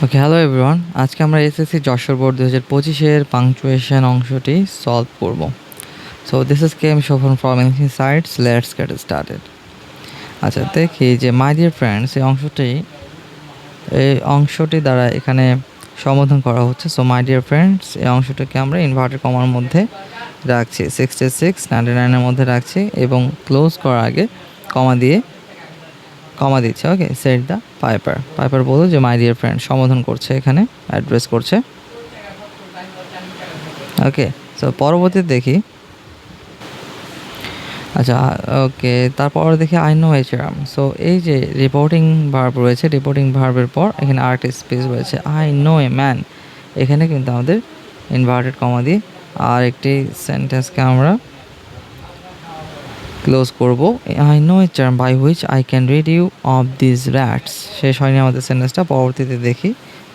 ওকে, hello everyone. আজকে আমরা SSC Jashore board 2025-এর পাংচুয়েশন অংশটি সলভ করব। সো দিস ইজ কেম Shovon from Insights. Let's get started. আচ্ছা, দেখি যে মাই ডিয়ার ফ্রেন্ডস এই অংশটি দ্বারা এখানে সমাধান করা হচ্ছে। সো মাই ডিয়ার ফ্রেন্ডস, এই অংশটাকে আমরা ইনভার্টেড কমার মধ্যে রাখছি, 66 99-এর মধ্যে রাখছি এবং ক্লোজ করার আগে কমা দিচ্ছে। ওকে, সেট দ্য পাইপার বলো যে মাই ডিয়ার ফ্রেন্ড সমাধান করছে, এখানে অ্যাড্রেস করছে। ওকে, সো পরবর্তীতে দেখি। আচ্ছা, ওকে, তারপর দেখি আই নো এইচআরএম। সো এই যে রিপোর্টিং ভার্ব রয়েছে, রিপোর্টিং ভার্বের পর এখানে আর্ট স্পেস রয়েছে, আই নো এ ম্যান। এখানে কিন্তু আমাদের ইনভার্টেড কমা দিয়ে আর একটি সেন্টেন্সকে আমরা ক্লোজ করব। I know a term by which I can read you of this rats. শেষ হয়নি আমাদের সেন্টেন্সটা। পরবর্তীতে দেখি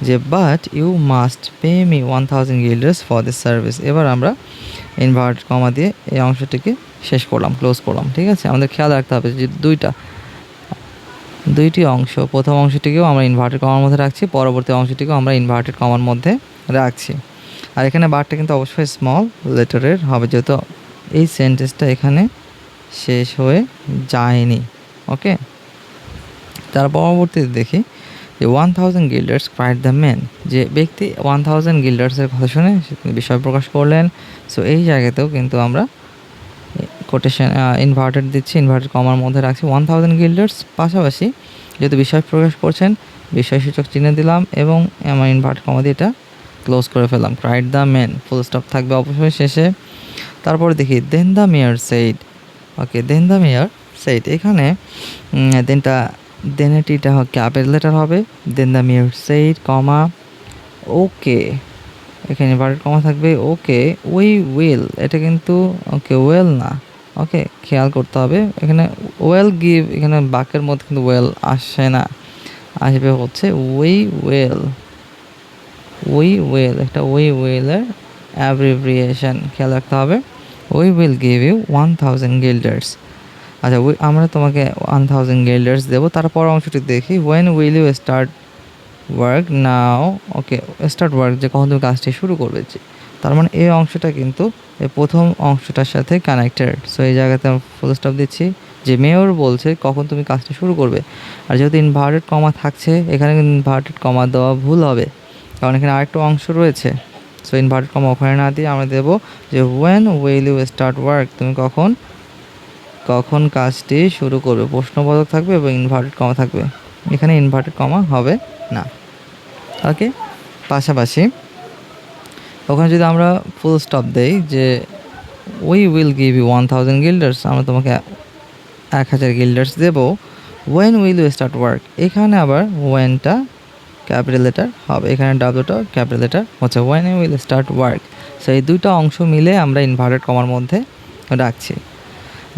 যে but you must pay me 1000 guilders for this service. এবার আমরা ইনভার্ট কমা দিয়ে এই অংশটিকে শেষ করলাম, ক্লোজ করলাম। ঠিক আছে, আমাদের খেয়াল রাখতে হবে যে দুইটি অংশ, প্রথম অংশটিকেও আমরা ইনভার্টেড কমার মধ্যে রাখছি, পরবর্তী অংশটিকেও আমরা ইনভার্টেড কমার মধ্যে রাখছি। আর এখানে বারটা কিন্তু অবশ্যই স্মল লেটারের হবে, যেহেতু এই সেন্টেন্সটা এখানে শেষ হয়ে যায়নি। ওকে, তার পরবর্তীতে দেখি যে 1000 guilders ক্রাইড দ্য ম্যান। যে ব্যক্তি 1000 guildersের কথা শুনে বিষয় প্রকাশ করলেন। সো এই জায়গাতেও কিন্তু আমরা কোটেশন ইনভার্টেড দিচ্ছি, ইনভার্টেড কমার মধ্যে রাখছি 1000 guilders। পাশাপাশি যেহেতু বিষয় প্রকাশ করছেন, বিষয়সূচক চিহ্ন দিলাম এবং আমার ইনভার্টেড কমা দিয়ে এটা ক্লোজ করে ফেললাম। Cried the man, full stop থাকবে অবশ্যই শেষে। তারপরে দেখি then the mayor said. Okay, then the mayor said, এখানে দেনটিটা ক্যাপিটাল লেটার হবে। Then the mayor said comma okay, এখানে ইনভার্টেড কমা থাকবে। ওকে উই উইল, এটা কিন্তু ওকে ওয়েল না। ওকে, খেয়াল করতে হবে এখানে ওয়েল গিভ, এখানে বাক্যের মধ্যে কিন্তু ওয়েল আসে না, আসবে হচ্ছে উই উইল। একটা উই উইলের অ্যাব্রিভিয়েশন খেয়াল রাখতে হবে। We will give you 1000 guilders। আচ্ছা, আমরা তোমাকে 1000 guilders দেবো। তারপর অংশটি দেখি, when will you start work now. Okay, start work, যে কখন তুমি কাজটি শুরু করবে। তার মানে এই অংশটা কিন্তু এই প্রথম অংশটার সাথে কানেক্টেড। সো এই জায়গাতে আমি ফুল স্টপ দিচ্ছি যে মেয়র বলছে কখন তুমি কাজটি শুরু করবে। আর যেহেতু ইনভার্টেড কমা থাকছে, এখানে কিন্তু ইনভার্টেড কমা দেওয়া ভুল হবে, কারণ এখানে আরেকটা অংশ রয়েছে। সো ইনভার্টেড কমা ওখানে না দিয়ে আমরা দেবো যে when will you start work, তুমি কখন কাজটি শুরু করবে। প্রশ্নবোধক থাকবে এবং ইনভার্টেড কমা থাকবে, এখানে ইনভার্টেড কমা হবে না। ওকে, পাশাপাশি ওখানে যদি আমরা ফুল স্টপ দেই যে we will give you 1000 guilders, আমরা তোমাকে 1000 guilders দেবো। When will you start work, এখানে আবার ওয়েনটা ক্যাপিটাল লেটার হবে, এখানে ডাব্লুটা ক্যাপিটাল লেটার হচ্ছে when you will start work. So এই দুইটা অংশ মিলে আমরা ইনভার্টেড কমার মধ্যে রাখছি।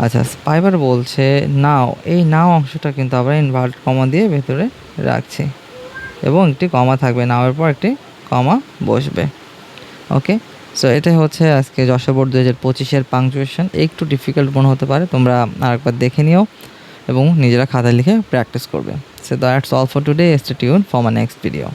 আচ্ছা, পাইপার বলছে নাও, এই নাও অংশটা কিন্তু আমরা ইনভার্টেড কমা দিয়ে ভেতরে রাখছি এবং একটি কমা থাকবে, নাওয়ের পর একটি কমা বসবে। ওকে, সো এটাই হচ্ছে আজকে যশোর বোর্ড 2025-এর পাংচুয়েশন। একটু ডিফিকাল্ট মনে হতে পারে, তোমরা আরেকবার দেখে নিও এবং নিজেরা খাতায় লিখে প্র্যাকটিস করবে। So that's all for today. Stay tune for my next video.